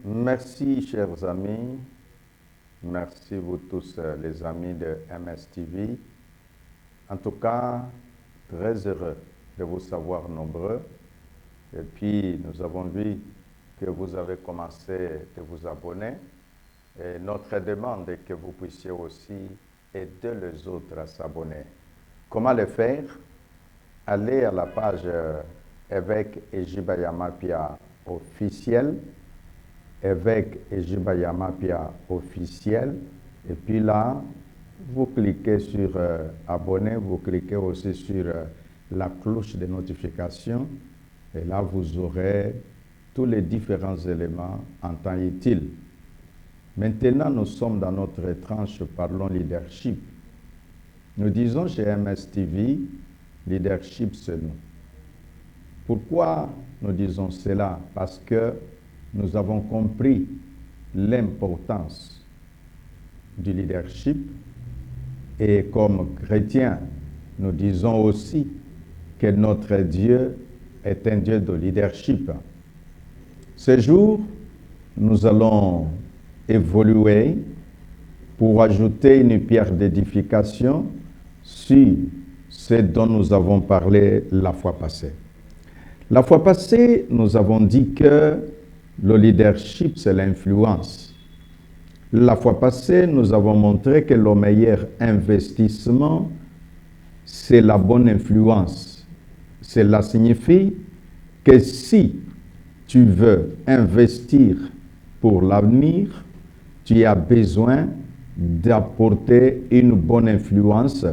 Merci, chers amis. Merci, vous tous, les amis de MSTV. En tout cas, très heureux de vous savoir nombreux. Et puis, nous avons vu que vous avez commencé de vous abonner. Et notre demande est que vous puissiez aussi aider les autres à s'abonner. Comment le faire? Allez à la page Évêque Ejibayamapia officiel, Évêque Ejibayamapia officiel, et puis là, vous cliquez sur abonner, vous cliquez aussi sur la cloche de notification, et là, vous aurez tous les différents éléments en temps utile. Maintenant, nous sommes dans notre tranche Parlons Leadership. Nous disons chez MSTV, leadership, c'est nous. Pourquoi nous disons cela? Parce que nous avons compris l'importance du leadership et comme chrétiens, nous disons aussi que notre Dieu est un Dieu de leadership. Ce jour, nous allons évoluer pour ajouter une pierre d'édification sur ce dont nous avons parlé la fois passée. La fois passée, nous avons dit que le leadership, c'est l'influence. La fois passée, nous avons montré que le meilleur investissement, c'est la bonne influence. Cela signifie que si tu veux investir pour l'avenir, tu as besoin d'apporter une bonne influence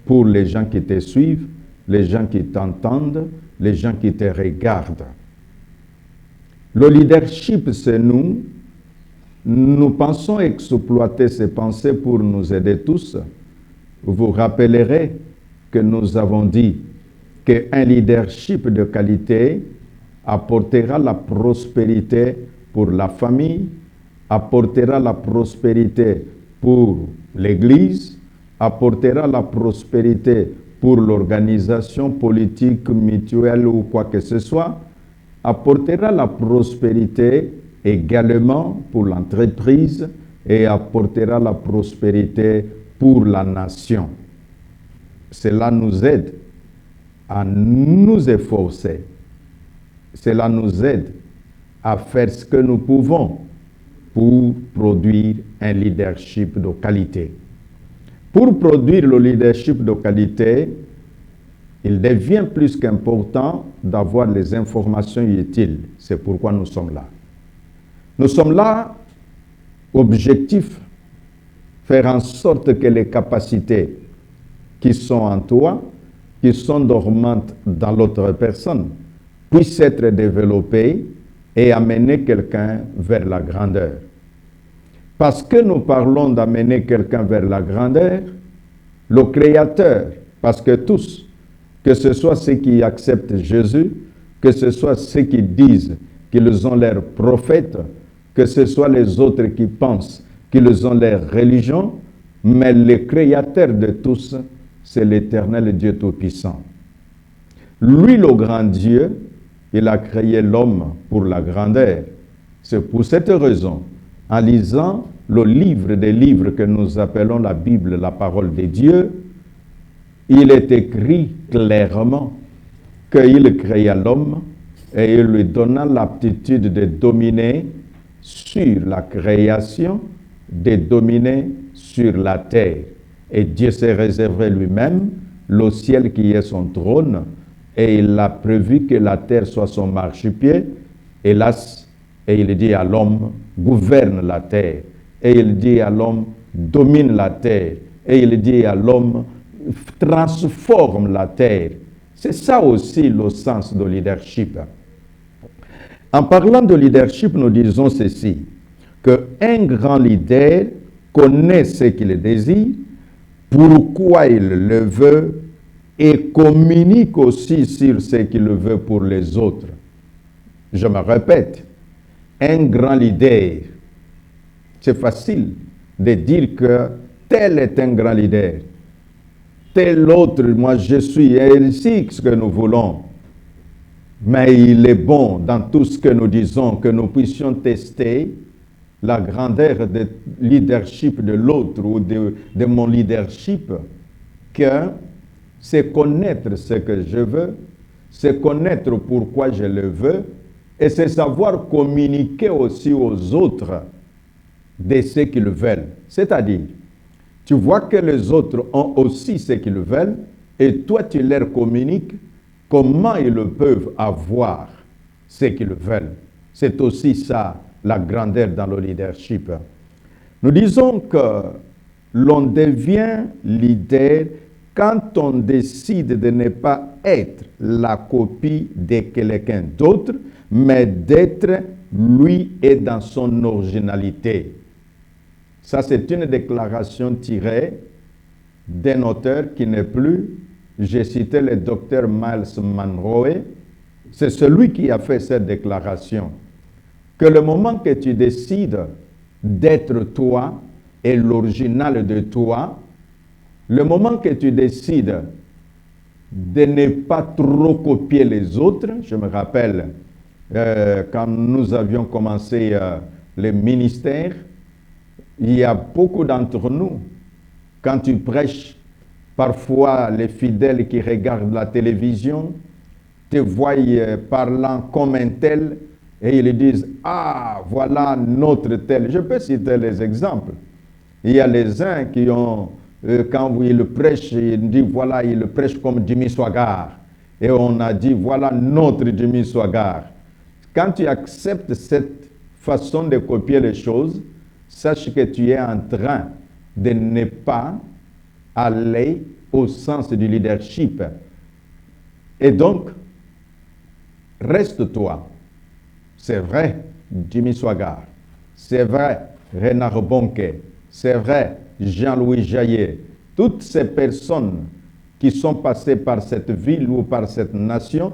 pour les gens qui te suivent, les gens qui t'entendent, les gens qui te regardent. Le leadership, c'est nous. Nous pensons exploiter ces pensées pour nous aider tous. Vous vous rappellerez que nous avons dit qu'un leadership de qualité apportera la prospérité pour la famille, apportera la prospérité pour l'Église, apportera la prospérité pour l'organisation politique, mutuelle ou quoi que ce soit, apportera la prospérité également pour l'entreprise et apportera la prospérité pour la nation. Cela nous aide à nous efforcer. Cela nous aide à faire ce que nous pouvons pour produire un leadership de qualité. Pour produire le leadership de qualité, il devient plus qu'important d'avoir les informations utiles. C'est pourquoi nous sommes là. Nous sommes là, objectif, faire en sorte que les capacités qui sont en toi, qui sont dormantes dans l'autre personne, puissent être développées et amener quelqu'un vers la grandeur. Parce que nous parlons d'amener quelqu'un vers la grandeur, le Créateur, parce que tous, que ce soit ceux qui acceptent Jésus, que ce soit ceux qui disent qu'ils ont leur prophète, que ce soit les autres qui pensent qu'ils ont leur religion, mais le Créateur de tous, c'est l'Éternel Dieu Tout-Puissant. Lui, le grand Dieu, il a créé l'homme pour la grandeur. C'est pour cette raison, en lisant le livre des livres que nous appelons la Bible, la parole de Dieu, il est écrit clairement qu'il créa l'homme et il lui donna l'aptitude de dominer sur la création, de dominer sur la terre. Et Dieu s'est réservé lui-même le ciel qui est son trône et il a prévu que la terre soit son marchepied. Hélas, et il dit à l'homme, gouverne la terre. Et il dit à l'homme, domine la terre. Et il dit à l'homme, transforme la terre. C'est ça aussi le sens de leadership. En parlant de leadership, nous disons ceci, qu'un grand leader connaît ce qu'il désire, pourquoi il le veut, et communique aussi sur ce qu'il veut pour les autres. Je me répète, un grand leader, c'est facile de dire que tel est un grand leader, tel autre, moi je suis, et ici ce que nous voulons. Mais il est bon dans tout ce que nous disons que nous puissions tester la grandeur de leadership de l'autre ou de mon leadership, que c'est connaître ce que je veux, c'est connaître pourquoi je le veux, et c'est savoir communiquer aussi aux autres de ce qu'ils veulent. C'est-à-dire, tu vois que les autres ont aussi ce qu'ils veulent, et toi tu leur communiques comment ils peuvent avoir ce qu'ils veulent. C'est aussi ça, la grandeur dans le leadership. Nous disons que l'on devient leader quand on décide de ne pas être la copie de quelqu'un d'autre, mais d'être lui et dans son originalité. Ça, c'est une déclaration tirée d'un auteur qui n'est plus, j'ai cité le docteur Miles Monroe, c'est celui qui a fait cette déclaration. Que le moment que tu décides d'être toi et l'original de toi, le moment que tu décides de ne pas trop copier les autres, je me rappelle quand nous avions commencé le ministère, il y a beaucoup d'entre nous, quand tu prêches, parfois les fidèles qui regardent la télévision te voient parlant comme un tel et ils disent « Ah, voilà notre tel ». Je peux citer les exemples. Il y a les uns qui ont, quand ils prêchent, ils disent « Voilà, ils prêchent comme Jimmy Swaggart ». Et on a dit « Voilà notre Jimmy Swaggart ». Quand tu acceptes cette façon de copier les choses, sache que tu es en train de ne pas aller au sens du leadership. Et donc, reste-toi. C'est vrai, Jimmy Swaggart. C'est vrai, Renard Bonquet. C'est vrai, Jean-Louis Jaillet. Toutes ces personnes qui sont passées par cette ville ou par cette nation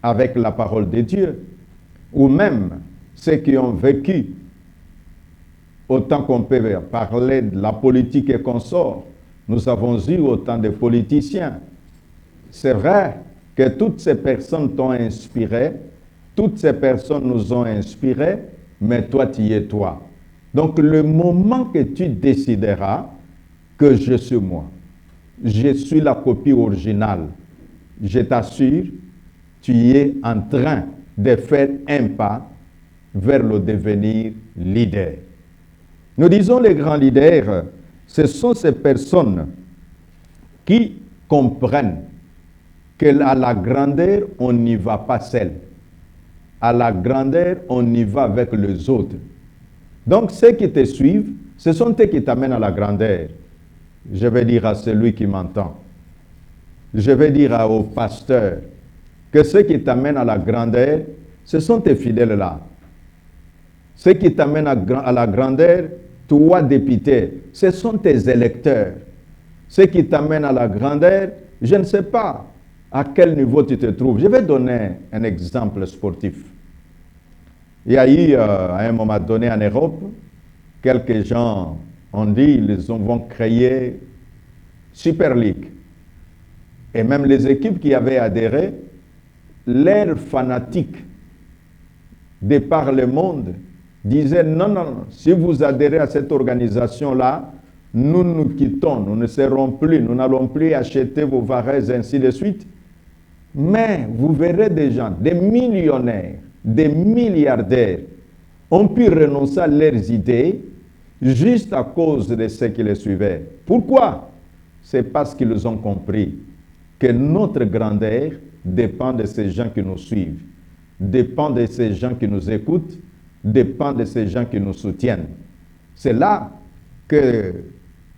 avec la parole de Dieu, ou même ceux qui ont vécu, autant qu'on peut parler de la politique et consorts, nous avons eu autant de politiciens. C'est vrai que toutes ces personnes t'ont inspiré, toutes ces personnes nous ont inspirés, mais toi, tu y es toi. Donc, le moment que tu décideras que je suis moi, je suis la copie originale, je t'assure, tu es en train de faire un pas vers le devenir leader. Nous disons les grands leaders, ce sont ces personnes qui comprennent qu'à la grandeur, on n'y va pas seul. À la grandeur, on y va avec les autres. Donc, ceux qui te suivent, ce sont eux qui t'amènent à la grandeur. Je vais dire à celui qui m'entend, je vais dire au pasteur, que ceux qui t'amènent à la grandeur, ce sont tes fidèles-là. Ceux qui t'amènent à la grandeur, toi, député, ce sont tes électeurs. Ceux qui t'amènent à la grandeur, je ne sais pas à quel niveau tu te trouves. Je vais donner un exemple sportif. Il y a eu, à un moment donné en Europe, quelques gens ont dit qu'ils vont créer Super League. Et même les équipes qui avaient adhéré, leurs fanatiques de par le monde disaient non, non, non, si vous adhérez à cette organisation-là, nous nous quittons, nous ne serons plus, nous n'allons plus acheter vos varaises, ainsi de suite. Mais vous verrez des gens, des millionnaires, des milliardaires, ont pu renoncer à leurs idées juste à cause de ceux qui les suivaient. Pourquoi? C'est parce qu'ils ont compris que notre grandeur dépend de ces gens qui nous suivent, dépend de ces gens qui nous écoutent, dépend de ces gens qui nous soutiennent. C'est là que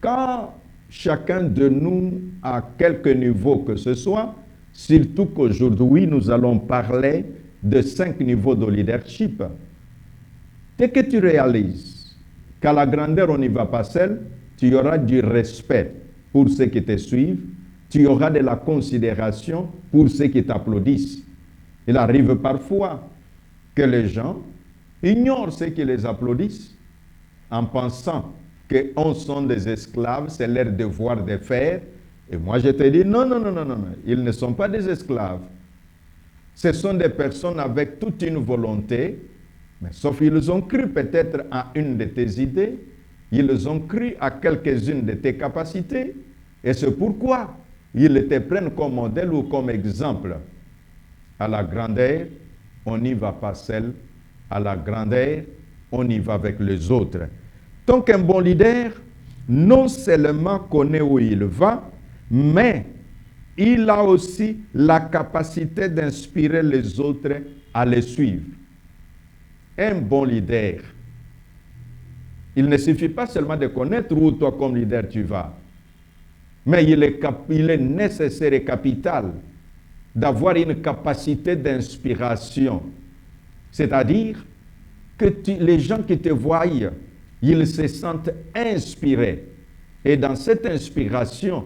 quand chacun de nous, à quelque niveau que ce soit, surtout qu'aujourd'hui nous allons parler de 5 niveaux de leadership, dès que tu réalises qu'à la grandeur on n'y va pas seul, tu auras du respect pour ceux qui te suivent, tu auras de la considération pour ceux qui t'applaudissent. Il arrive parfois que les gens ignorent ceux qui les applaudissent en pensant qu'on sont des esclaves, c'est leur devoir de faire. Et moi je te dis non, non, non, non, non, ils ne sont pas des esclaves. Ce sont des personnes avec toute une volonté, mais sauf qu'ils ont cru peut-être à une de tes idées, ils ont cru à quelques-unes de tes capacités, et c'est pourquoi ils te prennent comme modèle ou comme exemple. À la grandeur, on n'y va pas seul. À la grandeur, on y va avec les autres. Donc un bon leader, non seulement connaît où il va, mais il a aussi la capacité d'inspirer les autres à le suivre. Un bon leader, il ne suffit pas seulement de connaître où toi comme leader tu vas, mais il est nécessaire et capital d'avoir une capacité d'inspiration. C'est-à-dire que les gens qui te voient, ils se sentent inspirés. Et dans cette inspiration,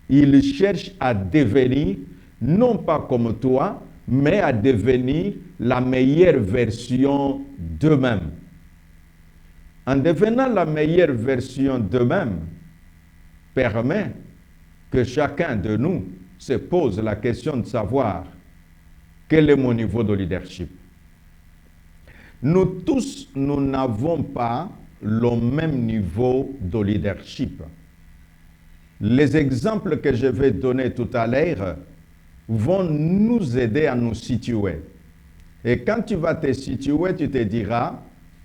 ils cherchent à devenir, non pas comme toi, mais à devenir la meilleure version d'eux-mêmes. En devenant la meilleure version d'eux-mêmes, permet que chacun de nous se pose la question de savoir quel est mon niveau de leadership. Nous tous, nous n'avons pas le même niveau de leadership. Les exemples que je vais donner tout à l'heure vont nous aider à nous situer. Et quand tu vas te situer, tu te diras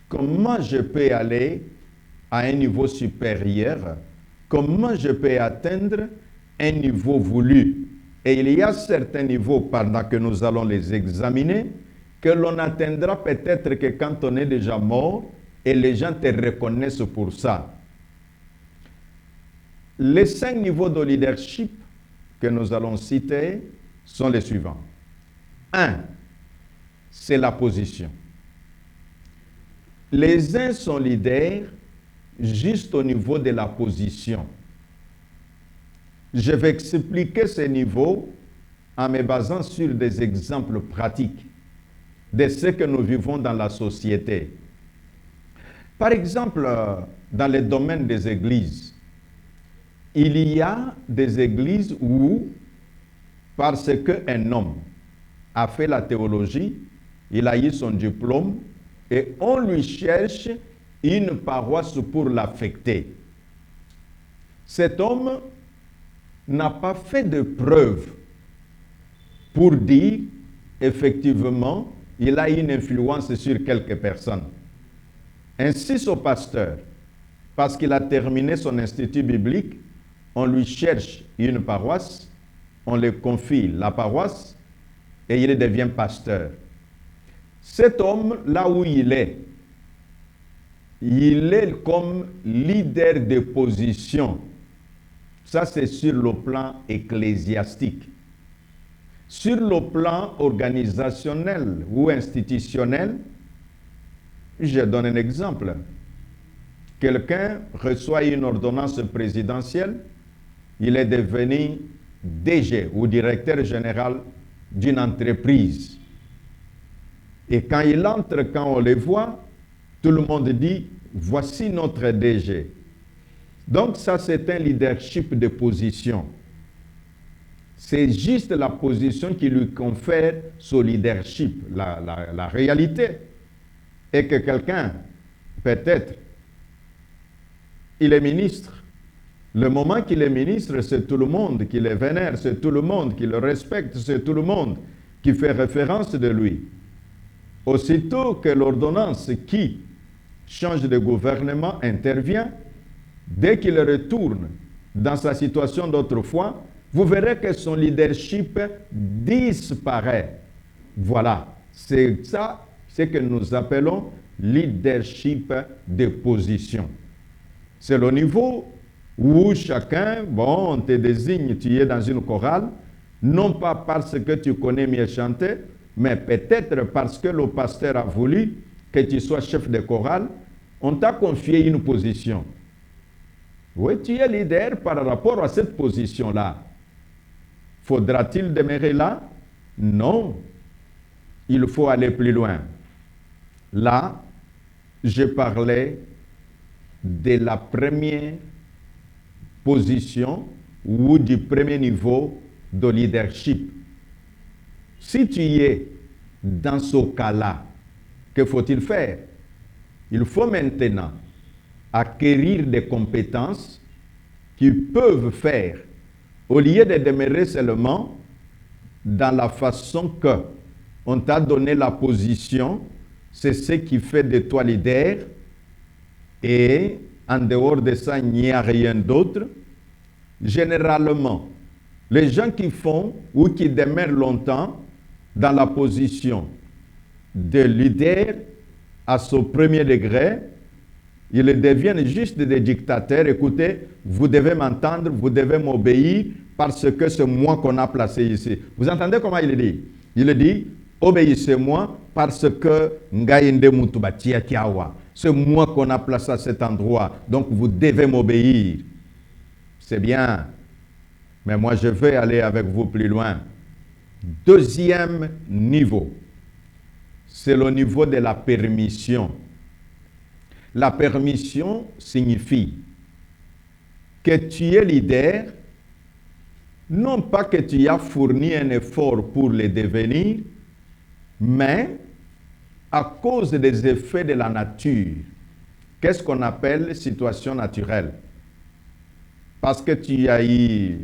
comment je peux aller à un niveau supérieur, comment je peux atteindre un niveau voulu. Et il y a certains niveaux, pendant que nous allons les examiner, que l'on atteindra peut-être que quand on est déjà mort et les gens te reconnaissent pour ça. Les 5 niveaux de leadership que nous allons citer sont les suivants. 1, c'est la position. Les uns sont leaders juste au niveau de la position. Je vais expliquer ces niveaux en me basant sur des exemples pratiques de ce que nous vivons dans la société. Par exemple, dans le domaine des églises, il y a des églises où, parce qu'un homme a fait la théologie, il a eu son diplôme, et on lui cherche une paroisse pour l'affecter. Cet homme n'a pas fait de preuve pour dire, effectivement, il a une influence sur quelques personnes. Ainsi, ce pasteur, parce qu'il a terminé son institut biblique, on lui cherche une paroisse, on lui confie la paroisse et il devient pasteur. Cet homme, là où il est comme leader de position. Ça, c'est sur le plan ecclésiastique. Sur le plan organisationnel ou institutionnel, je donne un exemple. Quelqu'un reçoit une ordonnance présidentielle, il est devenu DG ou directeur général d'une entreprise. Et quand il entre, quand on le voit, tout le monde dit, voici notre DG. Donc ça, c'est un leadership de position. C'est juste la position qui lui confère ce leadership. La réalité est que quelqu'un, peut-être, il est ministre. Le moment qu'il est ministre, c'est tout le monde qui le vénère, c'est tout le monde qui le respecte, c'est tout le monde qui fait référence de lui. Aussitôt que l'ordonnance qui change de gouvernement intervient, dès qu'il retourne dans sa situation d'autrefois, vous verrez que son leadership disparaît. Voilà, c'est ça, ce que nous appelons leadership de position. C'est le niveau où chacun, bon, on te désigne, tu es dans une chorale, non pas parce que tu connais mieux chanter, mais peut-être parce que le pasteur a voulu que tu sois chef de chorale, on t'a confié une position. Oui, tu es leader par rapport à cette position-là. Faudra-t-il demeurer là? Non. Il faut aller plus loin. Là, je parlais de la première position ou du premier niveau de leadership. Si tu es dans ce cas-là, que faut-il faire? Il faut maintenant acquérir des compétences qui peuvent faire, au lieu de demeurer seulement dans la façon que on t'a donné la position, c'est ce qui fait de toi leader, et en dehors de ça, il n'y a rien d'autre. Généralement, les gens qui font ou qui demeurent longtemps dans la position de leader à ce premier degré, ils deviennent juste des dictateurs. Écoutez, vous devez m'entendre, vous devez m'obéir parce que c'est moi qu'on a placé ici. Vous entendez comment il dit? Il dit, obéissez-moi parce que c'est moi qu'on a placé à cet endroit. Donc vous devez m'obéir. C'est bien. Mais moi je vais aller avec vous plus loin. Deuxième niveau, c'est le niveau de la permission. La permission signifie que tu es leader, non pas que tu as fourni un effort pour le devenir, mais à cause des effets de la nature. Qu'est-ce qu'on appelle situation naturelle? Parce que tu as eu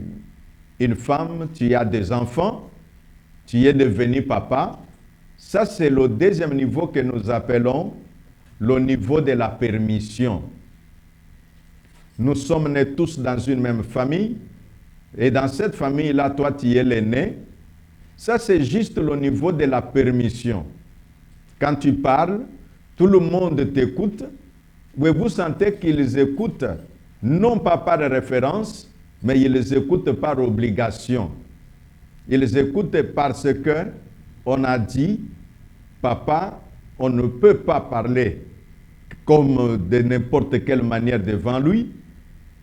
une femme, tu as des enfants, tu es devenu papa. Ça, c'est le deuxième niveau que nous appelons le niveau de la permission. Nous sommes nés tous dans une même famille, et dans cette famille-là, toi, tu es l'aîné. Ça, c'est juste le niveau de la permission. Quand tu parles, tout le monde t'écoute, mais vous sentez qu'ils écoutent, non pas par référence, mais ils écoutent par obligation. Ils écoutent parce que on a dit, papa, on ne peut pas parler comme de n'importe quelle manière devant lui.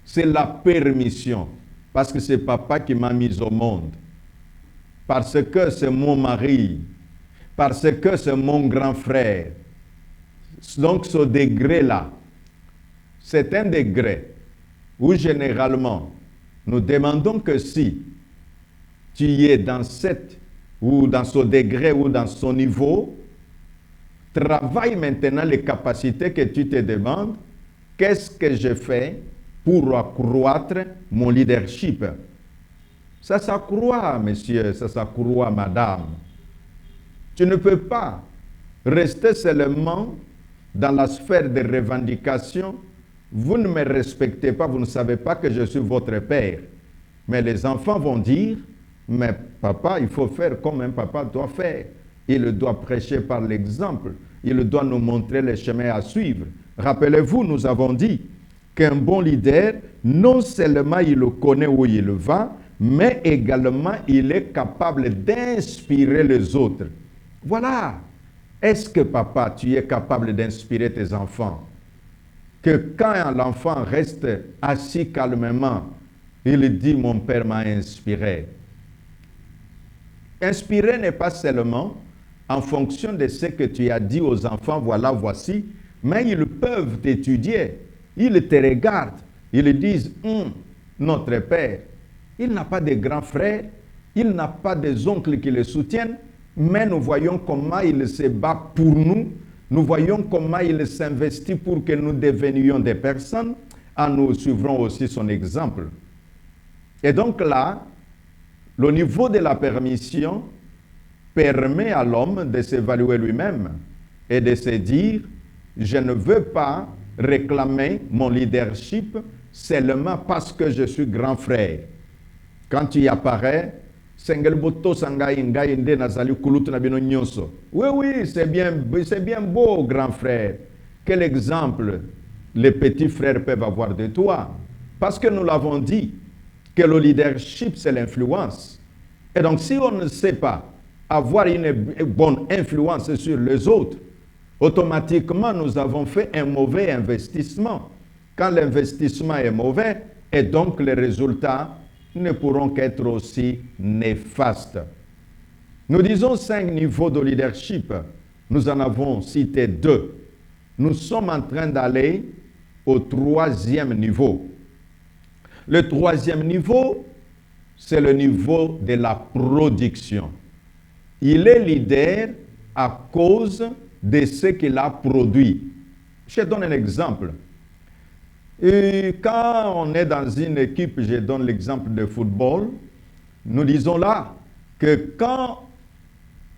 C'est la permission. Parce que c'est papa qui m'a mis au monde. Parce que c'est mon mari. Parce que c'est mon grand frère. Donc ce degré-là, c'est un degré où généralement, nous demandons que si tu es dans cette, ou dans ce degré, ou dans ce niveau, travaille maintenant les capacités que tu te demandes. Qu'est-ce que je fais pour accroître mon leadership? Ça s'accroît, monsieur, ça s'accroît, madame. Tu ne peux pas rester seulement dans la sphère de revendication. Vous ne me respectez pas, vous ne savez pas que je suis votre père. Mais les enfants vont dire, mais papa, il faut faire comme un papa doit faire. Il doit prêcher par l'exemple. Il doit nous montrer les chemins à suivre. Rappelez-vous, nous avons dit qu'un bon leader, non seulement il connaît où il va, mais également il est capable d'inspirer les autres. Voilà. Est-ce que papa, tu es capable d'inspirer tes enfants? Que quand l'enfant reste assis calmement, il dit, mon père m'a inspiré. Inspirer n'est pas seulement en fonction de ce que tu as dit aux enfants, voilà, voici, mais ils peuvent t'étudier. Ils te regardent, ils disent, notre père, il n'a pas de grands frères, il n'a pas des oncles qui le soutiennent, mais nous voyons comment il se bat pour nous, nous voyons comment il s'investit pour que nous devenions des personnes, en nous suivrons aussi son exemple. Et donc là, le niveau de la permission permet à l'homme de s'évaluer lui-même et de se dire, je ne veux pas réclamer mon leadership seulement parce que je suis grand frère. Quand tu y apparais, oui, c'est bien beau, grand frère. Quel exemple les petits frères peuvent avoir de toi? Parce que nous l'avons dit, que le leadership, c'est l'influence. Et donc, si on ne sait pas avoir une bonne influence sur les autres, automatiquement, nous avons fait un mauvais investissement. Quand l'investissement est mauvais, et donc les résultats ne pourront qu'être aussi néfastes. Nous disons 5 niveaux de leadership. Nous en avons cité 2. Nous sommes en train d'aller au 3e niveau. Le 3e niveau, c'est le niveau de la production. il est leader à cause de ce qu'il a produit. Je donne un exemple. Et quand on est dans une équipe, je donne l'exemple de football, nous disons là que quand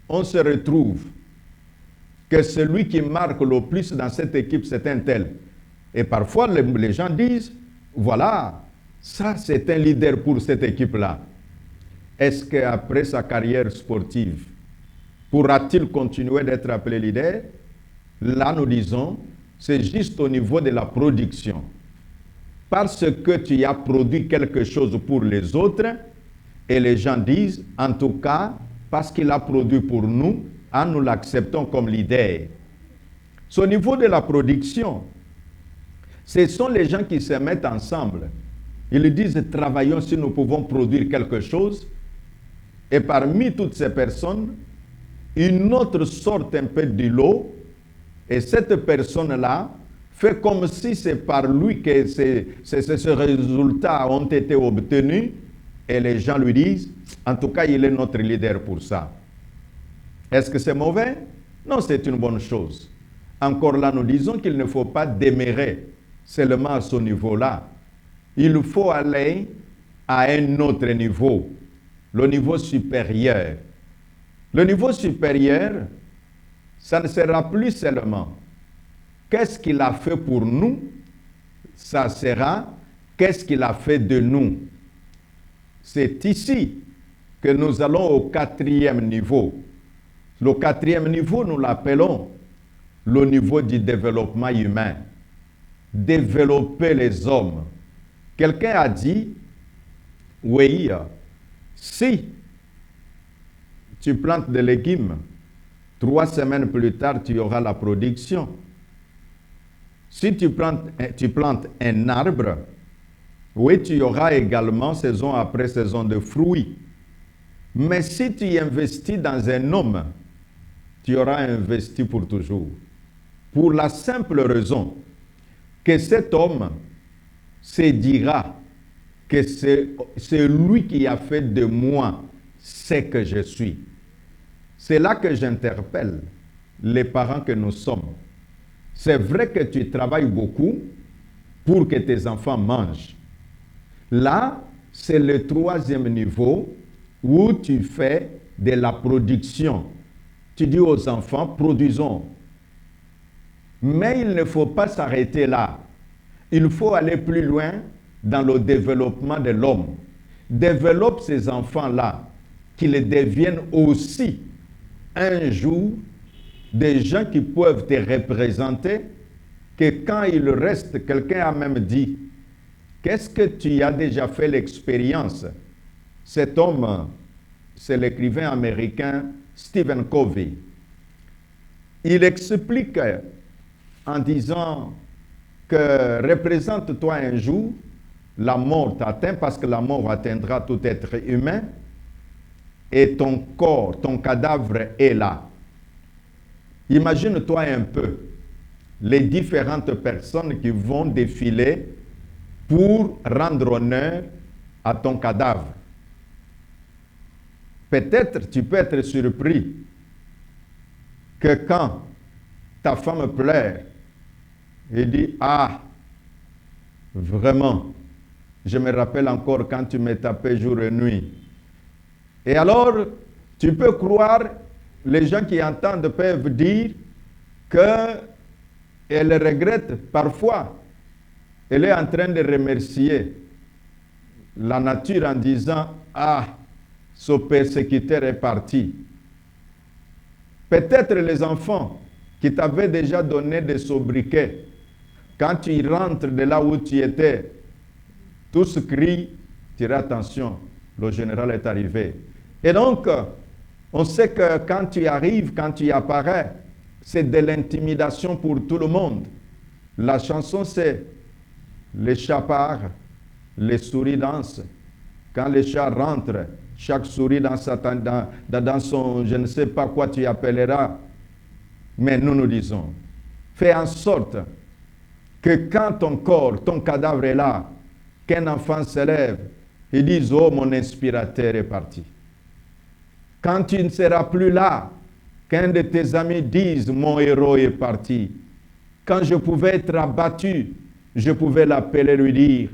on se retrouve que celui qui marque le plus dans cette équipe, c'est un tel. Et parfois, les gens disent, voilà, ça c'est un leader pour cette équipe-là. Est-ce qu'après sa carrière sportive, pourra-t-il continuer d'être appelé leader? Là, nous disons, c'est juste au niveau de la production. Parce que tu as produit quelque chose pour les autres, et les gens disent, en tout cas, parce qu'il a produit pour nous, nous l'acceptons comme leader. Au niveau de la production, ce sont les gens qui se mettent ensemble. Ils disent, travaillons si nous pouvons produire quelque chose. Et parmi toutes ces personnes, une autre sorte un peu du lot, et cette personne-là fait comme si c'est par lui que ces résultats ont été obtenus, et les gens lui disent, en tout cas, il est notre leader pour ça. Est-ce que c'est mauvais? Non, c'est une bonne chose. Encore là, nous disons qu'il ne faut pas démérer seulement à ce niveau-là. Il faut aller à un autre niveau, le niveau supérieur. Le niveau supérieur, ça ne sera plus seulement qu'est-ce qu'il a fait pour nous, ça sera qu'est-ce qu'il a fait de nous. C'est ici que nous allons au 4e niveau. Le 4e niveau, nous l'appelons le niveau du développement humain. Développer les hommes. Quelqu'un a dit, oui, si tu plantes des légumes, 3 semaines plus tard, tu auras la production. Si tu plantes un arbre, oui, tu auras également saison après saison de fruits. Mais si tu investis dans un homme, tu auras investi pour toujours. Pour la simple raison que cet homme se dira que c'est lui qui a fait de moi ce que je suis. C'est là que j'interpelle les parents que nous sommes. C'est vrai que tu travailles beaucoup pour que tes enfants mangent. Là, c'est le 3e niveau où tu fais de la production. Tu dis aux enfants, produisons. Mais il ne faut pas s'arrêter là. Il faut aller plus loin dans le développement de l'homme. Développe ces enfants-là, qu'ils deviennent aussi un jour des gens qui peuvent te représenter, que quand il reste, quelqu'un a même dit, qu'est-ce que tu as déjà fait l'expérience? Cet homme, c'est l'écrivain américain Stephen Covey. Il explique en disant que représente-toi un jour, la mort t'atteint parce que la mort atteindra tout être humain et ton corps, ton cadavre est là. Imagine-toi un peu les différentes personnes qui vont défiler pour rendre honneur à ton cadavre. Peut-être tu peux être surpris que quand ta femme pleure et dit « Ah, vraiment, je me rappelle encore quand tu me tapais jour et nuit. » Et alors, tu peux croire, les gens qui entendent peuvent dire qu'elle regrette parfois. Elle est en train de remercier la nature en disant « Ah, ce persécuteur est parti. » Peut-être les enfants qui t'avaient déjà donné des sobriquets, quand tu rentres de là où tu étais, tous crient, tire attention, le général est arrivé. Et donc, on sait que quand tu arrives, quand tu apparais, c'est de l'intimidation pour tout le monde. La chanson, c'est les chats partent, les souris dansent. Quand les chats rentrent, chaque souris dans son, je ne sais pas quoi tu appelleras. Mais nous disons, fais en sorte que quand ton corps, ton cadavre est là, qu'un enfant se lève et dise, oh, mon inspirateur est parti. Quand tu ne seras plus là, qu'un de tes amis dise, mon héros est parti. Quand je pouvais être abattu, je pouvais l'appeler, lui dire,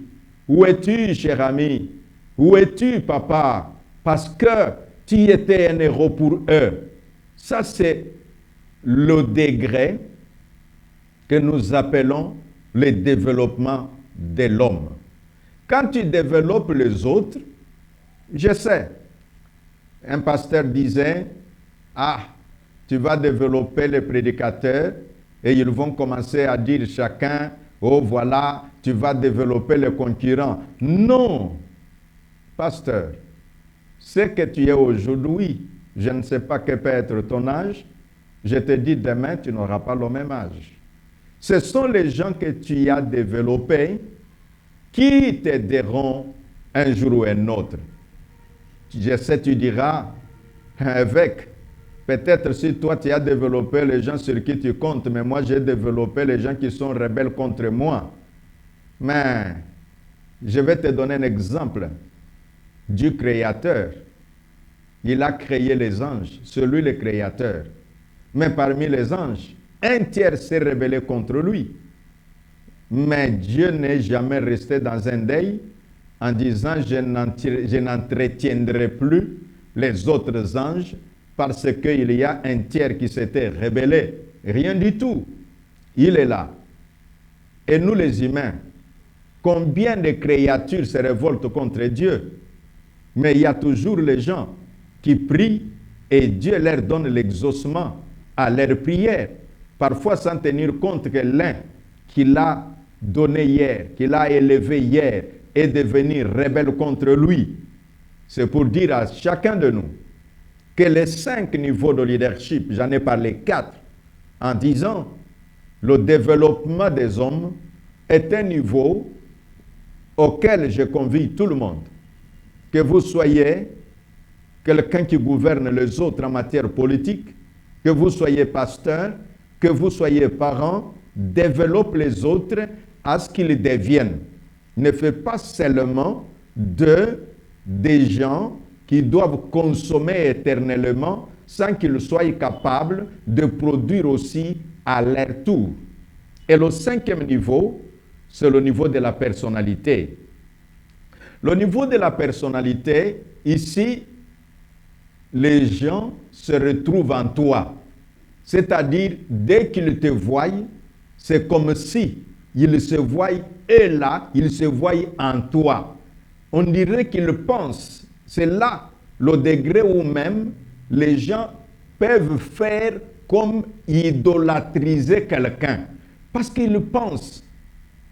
où es-tu, cher ami? Où es-tu, papa? Parce que tu étais un héros pour eux. Ça, c'est le degré que nous appelons le développement de l'homme. Quand tu développes les autres, je sais, un pasteur disait, ah, tu vas développer les prédicateurs et ils vont commencer à dire chacun, oh voilà, tu vas développer les concurrents. Non, pasteur, ce que tu es aujourd'hui, je ne sais pas quel peut être ton âge, je te dis demain, tu n'auras pas le même âge. Ce sont les gens que tu as développés qui t'aideront un jour ou un autre. Je sais, tu diras, avec, peut-être si toi tu as développé les gens sur qui tu comptes, mais moi j'ai développé les gens qui sont rebelles contre moi. Mais je vais te donner un exemple du Créateur. Il a créé les anges, c'est lui le Créateur. Mais parmi les anges, un tiers s'est rebellé contre lui. Mais Dieu n'est jamais resté dans un deuil en disant je n'entretiendrai plus les autres anges parce qu'il y a un tiers qui s'était rebellé. Rien du tout. Il est là. Et nous les humains, combien de créatures se révoltent contre Dieu? Mais il y a toujours les gens qui prient et Dieu leur donne l'exaucement à leurs prières. Parfois sans tenir compte que l'un qui l'a donné hier, qui l'a élevé hier, est devenu rebelle contre lui. C'est pour dire à chacun de nous que les 5 niveaux de leadership, j'en ai parlé 4, en disant le développement des hommes est un niveau auquel je convie tout le monde. Que vous soyez quelqu'un qui gouverne les autres en matière politique, que vous soyez pasteur, que vous soyez parent, développe les autres à ce qu'ils deviennent. Ne fais pas seulement des gens qui doivent consommer éternellement sans qu'ils soient capables de produire aussi à leur tour. Et le 5e niveau, c'est le niveau de la personnalité. Le niveau de la personnalité, ici, les gens se retrouvent en toi. C'est-à-dire, dès qu'ils te voient, c'est comme si ils se voient et là, ils se voient en toi. On dirait qu'ils pensent. C'est là le degré où même les gens peuvent faire comme idolâtriser quelqu'un. Parce qu'ils pensent,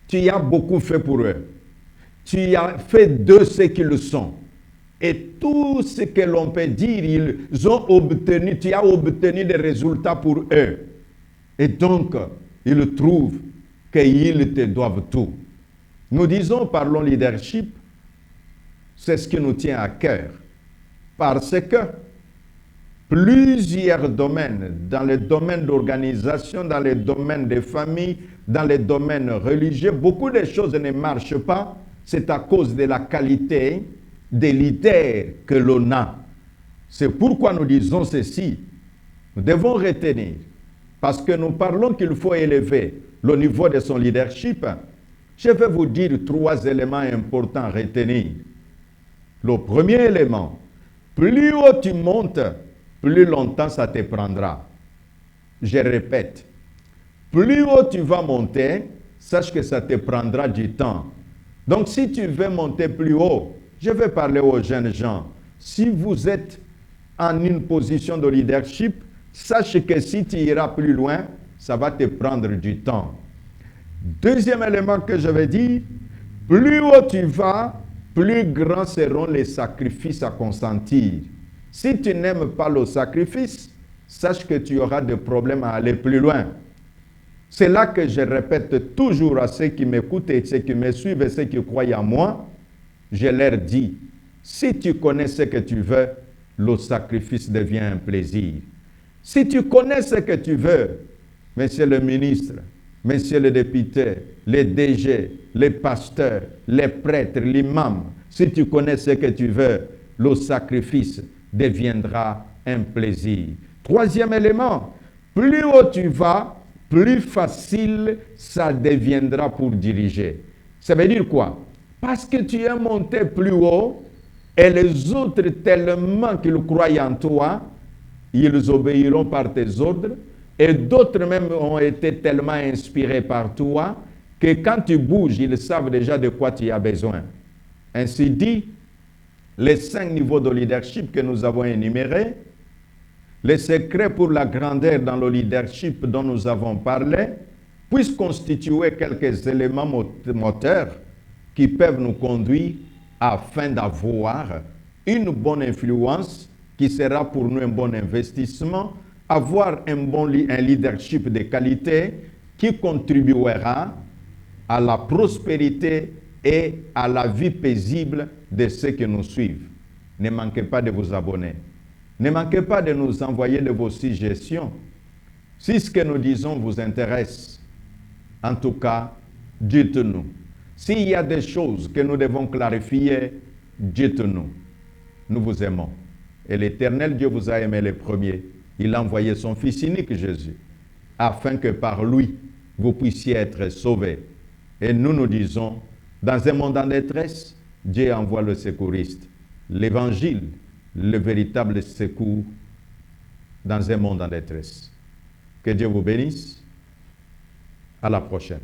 tu as beaucoup fait pour eux. Tu as fait d'eux ce qu'ils sont. Et tout ce que l'on peut dire, ils ont obtenu, tu as obtenu des résultats pour eux. Et donc, ils trouvent qu'ils te doivent tout. Nous disons, parlons leadership, c'est ce qui nous tient à cœur. Parce que plusieurs domaines, dans le domaine d'organisation, dans le domaine des familles, dans le domaine religieux, beaucoup de choses ne marchent pas. C'est à cause de la qualité des leaders que l'on a. C'est pourquoi nous disons ceci. Nous devons retenir, parce que nous parlons qu'il faut élever le niveau de son leadership. Je vais vous dire 3 éléments importants à retenir. Le premier élément, plus haut tu montes, plus longtemps ça te prendra. Je répète, plus haut tu vas monter, sache que ça te prendra du temps. Donc si tu veux monter plus haut, je vais parler aux jeunes gens. Si vous êtes en une position de leadership, sache que si tu iras plus loin, ça va te prendre du temps. Deuxième élément que je vais dire, plus haut tu vas, plus grands seront les sacrifices à consentir. Si tu n'aimes pas le sacrifice, sache que tu auras des problèmes à aller plus loin. C'est là que je répète toujours à ceux qui m'écoutent et ceux qui me suivent et ceux qui croient en moi, je leur dis, si tu connais ce que tu veux, le sacrifice devient un plaisir. Si tu connais ce que tu veux, monsieur le ministre, monsieur le député, les DG, les pasteurs, les prêtres, l'imam, si tu connais ce que tu veux, le sacrifice deviendra un plaisir. Troisième élément, plus haut tu vas, plus facile ça deviendra pour diriger. Ça veut dire quoi? Parce que tu es monté plus haut et les autres, tellement qu'ils croient en toi, ils obéiront par tes ordres, et d'autres même ont été tellement inspirés par toi que quand tu bouges, ils savent déjà de quoi tu as besoin. Ainsi dit, les 5 niveaux de leadership que nous avons énumérés, les secrets pour la grandeur dans le leadership dont nous avons parlé, puissent constituer quelques éléments moteurs qui peuvent nous conduire afin d'avoir une bonne influence qui sera pour nous un bon investissement, avoir un leadership de qualité qui contribuera à la prospérité et à la vie paisible de ceux qui nous suivent. Ne manquez pas de vous abonner. Ne manquez pas de nous envoyer de vos suggestions. Si ce que nous disons vous intéresse, en tout cas, dites-nous. S'il y a des choses que nous devons clarifier, dites-nous. Nous vous aimons. Et l'Éternel Dieu vous a aimé les premiers. Il a envoyé son Fils unique Jésus, afin que par lui, vous puissiez être sauvés. Et nous nous disons, dans un monde en détresse, Dieu envoie le secouriste. L'Évangile, le véritable secours dans un monde en détresse. Que Dieu vous bénisse. À la prochaine.